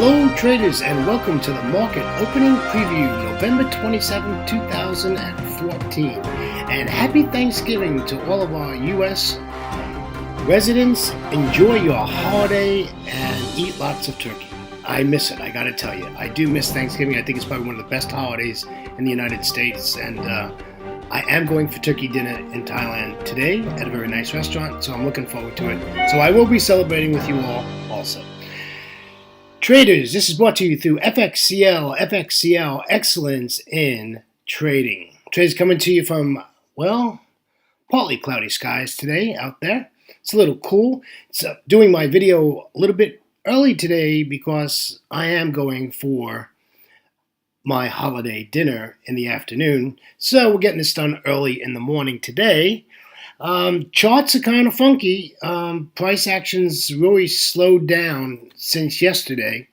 Hello traders and welcome to the market opening preview November 27, 2014, and happy Thanksgiving to all of our US residents. Enjoy your holiday and eat lots of turkey. I miss it, I gotta tell you. I do miss Thanksgiving. I think it's probably one of the best holidays in the United States, and I am going for turkey dinner in Thailand today at a very nice restaurant, so I'm looking forward to it. So I will be celebrating with you all also. Traders, this is brought to you through FXCL Excellence in Trading. Traders coming to you from, well, partly cloudy skies today out there. It's a little cool. It's doing my video a little bit early today because I am going for my holiday dinner in the afternoon. So we're getting this done early in the morning today. Charts are kind of funky. Price actions really slowed down since yesterday,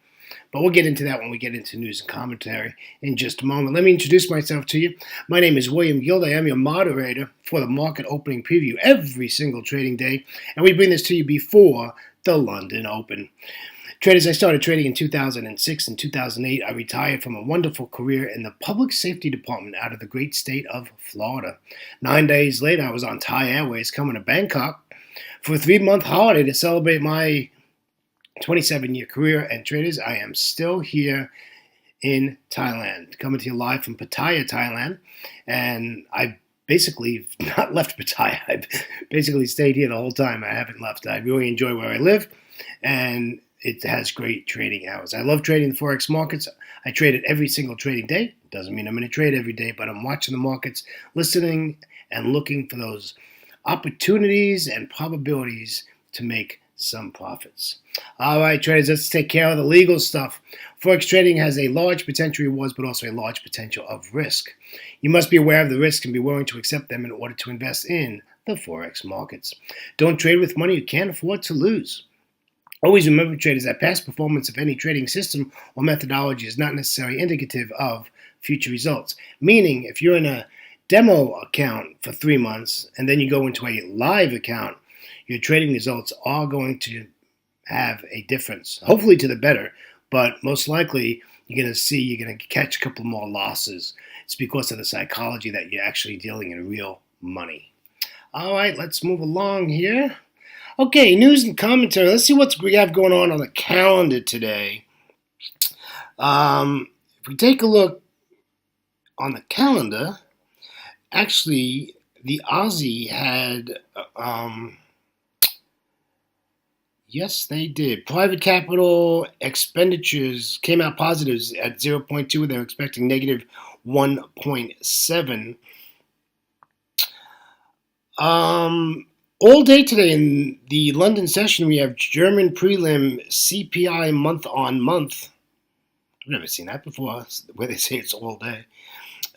but we'll get into that when we get into news and commentary in just a moment. Let me introduce myself to you. My name is William Guild. I am your moderator for the market opening preview every single trading day, and we bring this to you before the London Open. Traders, I started trading in 2006 and 2008. I retired from a wonderful career in the public safety department out of the great state of Florida. 9 days later, I was on Thai Airways coming to Bangkok for a 3-month holiday to celebrate my 27-year career. And traders, I am still here in Thailand, coming to you live from Pattaya, Thailand. And I basically not left Pattaya. I've basically stayed here the whole time. I haven't left. I really enjoy where I live, and it has great trading hours. I love trading the Forex markets. I trade it every single trading day. Doesn't mean I'm going to trade every day, but I'm watching the markets, listening, and looking for those opportunities and probabilities to make some profits. All right, traders, let's take care of the legal stuff. Forex trading has a large potential rewards, but also a large potential of risk. You must be aware of the risk and be willing to accept them in order to invest in the Forex markets. Don't trade with money you can't afford to lose. Always remember, traders, that past performance of any trading system or methodology is not necessarily indicative of future results. Meaning, if you're in a demo account for 3 months and then you go into a live account, your trading results are going to have a difference, hopefully to the better, but most likely you're going to catch a couple more losses. It's because of the psychology that you're actually dealing in real money. All right, let's move along here. Okay, news and commentary. Let's see what we have going on the calendar today. If we take a look on the calendar, actually, the Aussie had, yes, they did. Private capital expenditures came out positives at 0.2. They're expecting negative 1.7. All day today in the London session, we have German prelim CPI month on month. I've never seen that before, where they say it's all day.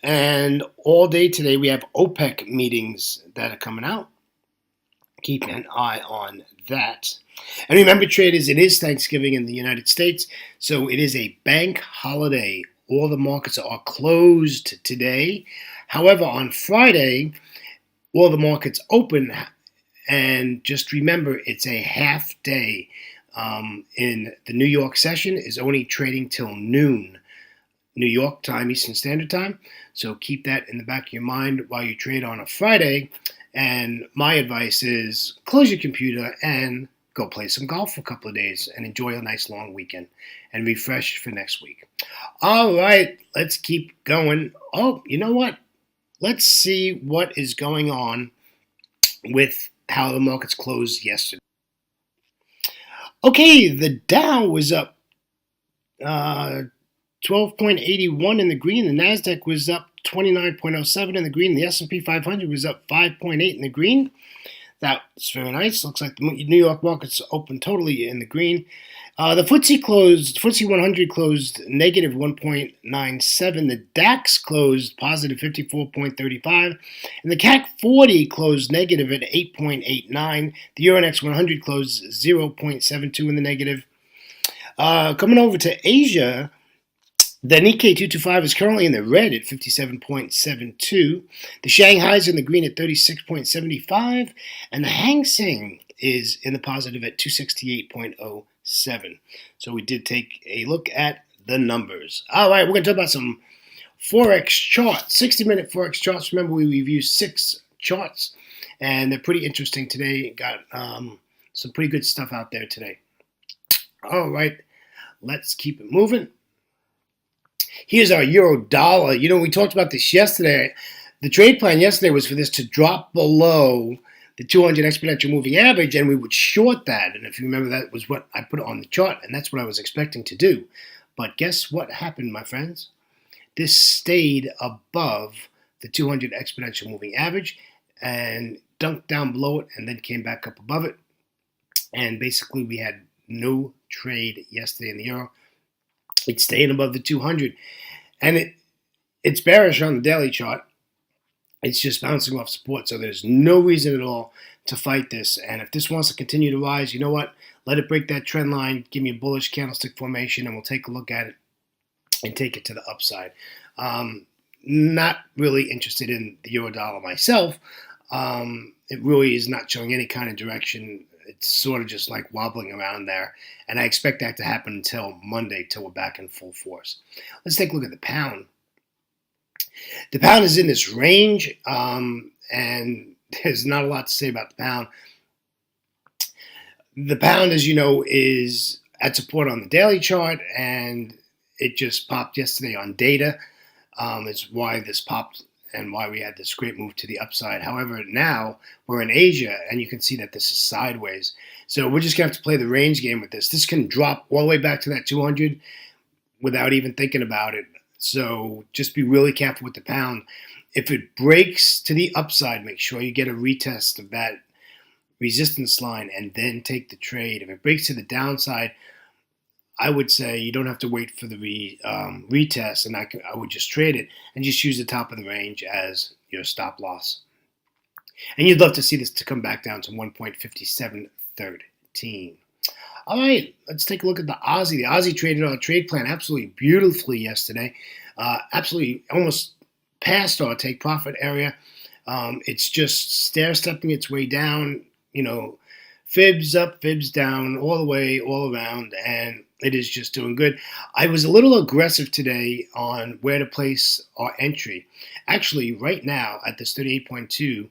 And all day today, we have OPEC meetings that are coming out. Keep an eye on that. And remember, traders, it is Thanksgiving in the United States, so it is a bank holiday. All the markets are closed today. However, on Friday, all the markets open. And just remember, it's a half day. In the New York session is only trading till noon, New York time, Eastern Standard Time. So keep that in the back of your mind while you trade on a Friday. And my advice is close your computer and go play some golf for a couple of days and enjoy a nice long weekend and refresh for next week. All right, let's keep going. Oh, you know what? Let's see what is going on with how the markets closed yesterday. Okay, the Dow was up 12.81 in the green. The Nasdaq was up 29.07 in the green. The S&P 500 was up 5.8 in the green. That's very nice. Looks like the New York markets opened totally in the green. The FTSE 100 closed negative 1.97. The DAX closed positive 54.35. And the CAC 40 closed negative at 8.89. The Euronext 100 closed 0.72 in the negative. Coming over to Asia, the Nikkei 225 is currently in the red at 57.72. The Shanghai is in the green at 36.75. And the Hang Seng is in the positive at 268.06. So we did take a look at the numbers. All right, we're going to talk about some Forex charts, 60-minute Forex charts. Remember, we reviewed 6 charts, and they're pretty interesting today. Got some pretty good stuff out there today. All right, let's keep it moving. Here's our euro dollar. You know, we talked about this yesterday. The trade plan yesterday was for this to drop below the 200 exponential moving average, and we would short that. And if you remember, that was what I put on the chart, and that's what I was expecting to do. But guess what happened, my friends? This stayed above the 200 exponential moving average and dunked down below it and then came back up above it. And basically, we had no trade yesterday in the euro. It's staying above the 200. And it's bearish on the daily chart. It's just bouncing off support, so there's no reason at all to fight this. And if this wants to continue to rise, you know what? Let it break that trend line, give me a bullish candlestick formation, and we'll take a look at it and take it to the upside. Not really interested in the euro dollar myself. It really is not showing any kind of direction. It's sort of just like wobbling around there. And I expect that to happen until Monday, till we're back in full force. Let's take a look at the pound. The pound is in this range, and there's not a lot to say about the pound. The pound, as you know, is at support on the daily chart, and it just popped yesterday on data. It's why this popped and why we had this great move to the upside. However, now we're in Asia, and you can see that this is sideways. So we're just going to have to play the range game with this. This can drop all the way back to that 200 without even thinking about it. So just be really careful with the pound. If it breaks to the upside, make sure you get a retest of that resistance line and then take the trade. If it breaks to the downside, I would say you don't have to wait for the retest, and I would just trade it and just use the top of the range as your stop loss. And you'd love to see this to come back down to 1.5713. All right, let's take a look at the Aussie. The Aussie traded on a trade plan absolutely beautifully yesterday. Absolutely almost past our take profit area. It's just stair-stepping its way down, you know, fibs up, fibs down, all the way, all around, and it is just doing good. I was a little aggressive today on where to place our entry. Actually, right now at this 38.2,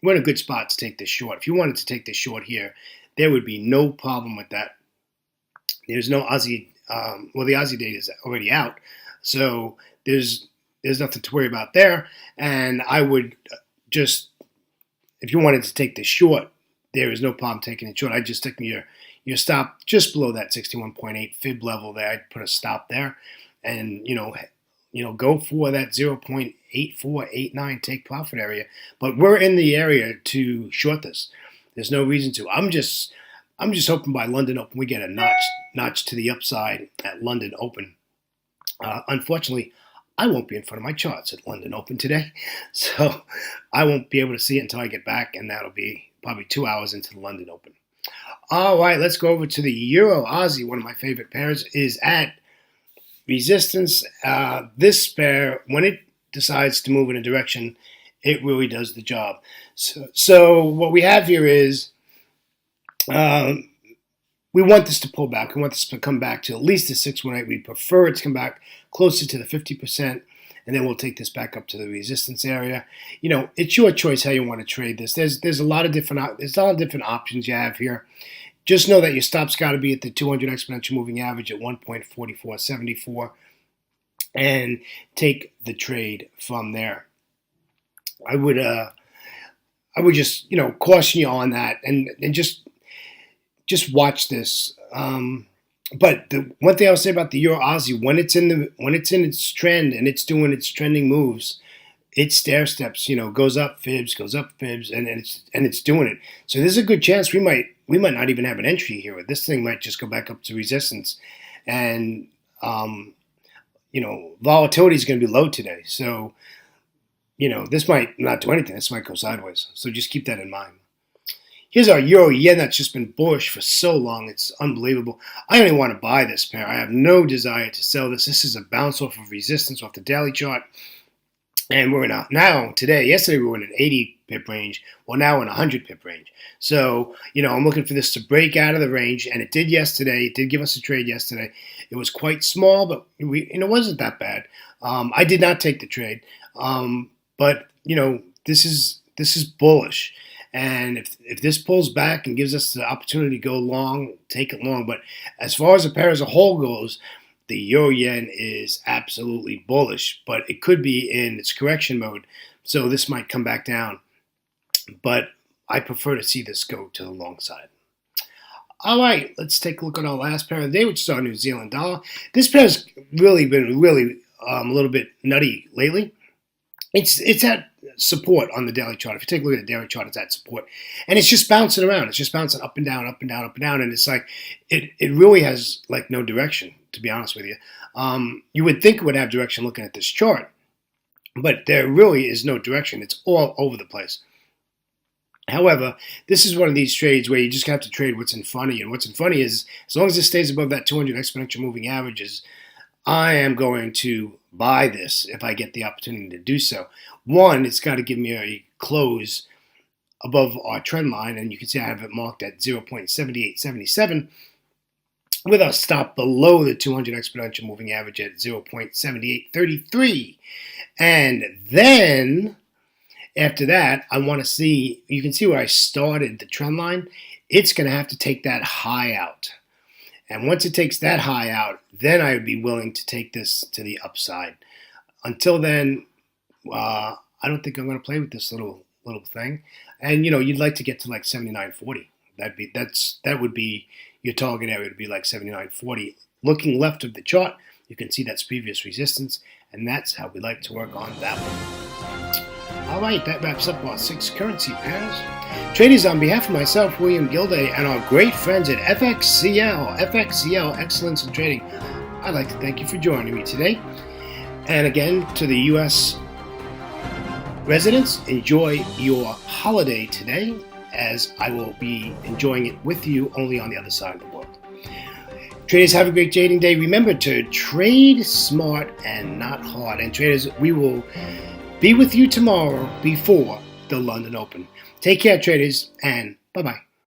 we're in a good spot to take this short. If you wanted to take this short here, there would be no problem with that. There's no Aussie, the Aussie data is already out, so there's nothing to worry about there. And I would just, if you wanted to take this short, there is no problem taking it short. I'd just take your stop just below that 61.8 fib level there. I'd put a stop there, and go for that 0.8489 take profit area. But we're in the area to short this. There's no reason to. I'm just hoping by London Open we get a notch to the upside at London Open. Unfortunately, I won't be in front of my charts at London Open today, so I won't be able to see it until I get back, and that'll be probably 2 hours into the London Open. All right, let's go over to the Euro Aussie. One of my favorite pairs is at resistance. This pair, when it decides to move in a direction, it really does the job. So what we have here is we want this to pull back. We want this to come back to at least the 618. We prefer it to come back closer to the 50%, and then we'll take this back up to the resistance area. You know, it's your choice how you want to trade this. There's a lot of different options you have here. Just know that your stop's got to be at the 200 exponential moving average at 1.4474, and take the trade from there. I would just caution you on that, and just watch this. But the one thing I'll say about the Euro Aussie, when it's in its trend and it's doing its trending moves, it stair steps, goes up fibs, and it's doing it. So there's a good chance we might not even have an entry here. This thing might just go back up to resistance, and volatility is going to be low today. So this might not do anything. This might go sideways. So just keep that in mind. Here's our euro yen that's just been bullish for so long. It's unbelievable. I only want to buy this pair. I have no desire to sell this. This is a bounce off of resistance off the daily chart. And we're in yesterday we were in an 80 pip range. Well, now we're in a 100 pip range. So, I'm looking for this to break out of the range, and it did yesterday. It did give us a trade yesterday. It was quite small, but it wasn't that bad. I did not take the trade, but this is bullish. And if this pulls back and gives us the opportunity to go long, take it long. But as far as the pair as a whole goes, the euro yen is absolutely bullish, but it could be in its correction mode. So this might come back down. But I prefer to see this go to the long side. All right, let's take a look at our last pair of the day, which is our New Zealand dollar. This pair has really been a little bit nutty lately. It's at support on the daily chart. If you take a look at the daily chart, it's at support. And it's just bouncing around. It's just bouncing up and down, up and down, up and down. And it's like, it really has like no direction, to be honest with you. You would think it would have direction looking at this chart, but there really is no direction. It's all over the place. However, this is one of these trades where you just have to trade what's in front of you. And what's in front of you is, as long as it stays above that 200 exponential moving averages, I am going to buy this if I get the opportunity to do so. One, it's got to give me a close above our trend line, and you can see I have it marked at 0.7877 with a stop below the 200 exponential moving average at 0.7833. And then after that, I want to see, you can see where I started the trend line. It's going to have to take that high out. And once it takes that high out, then I would be willing to take this to the upside. Until then, I don't think I'm going to play with this little thing. And you'd like to get to like 79.40. That would be your target area. Would be like 79.40. Looking left of the chart, you can see that's previous resistance, and that's how we like to work on that one. All right, that wraps up our 6 currency pairs. Traders, on behalf of myself, William Gilday, and our great friends at FXCL Excellence in Trading, I'd like to thank you for joining me today. And again, to the U.S. residents, enjoy your holiday today, as I will be enjoying it with you only on the other side of the world. Traders, have a great trading day. Remember to trade smart and not hard. And traders, we will be with you tomorrow before the London Open. Take care, traders, and bye-bye.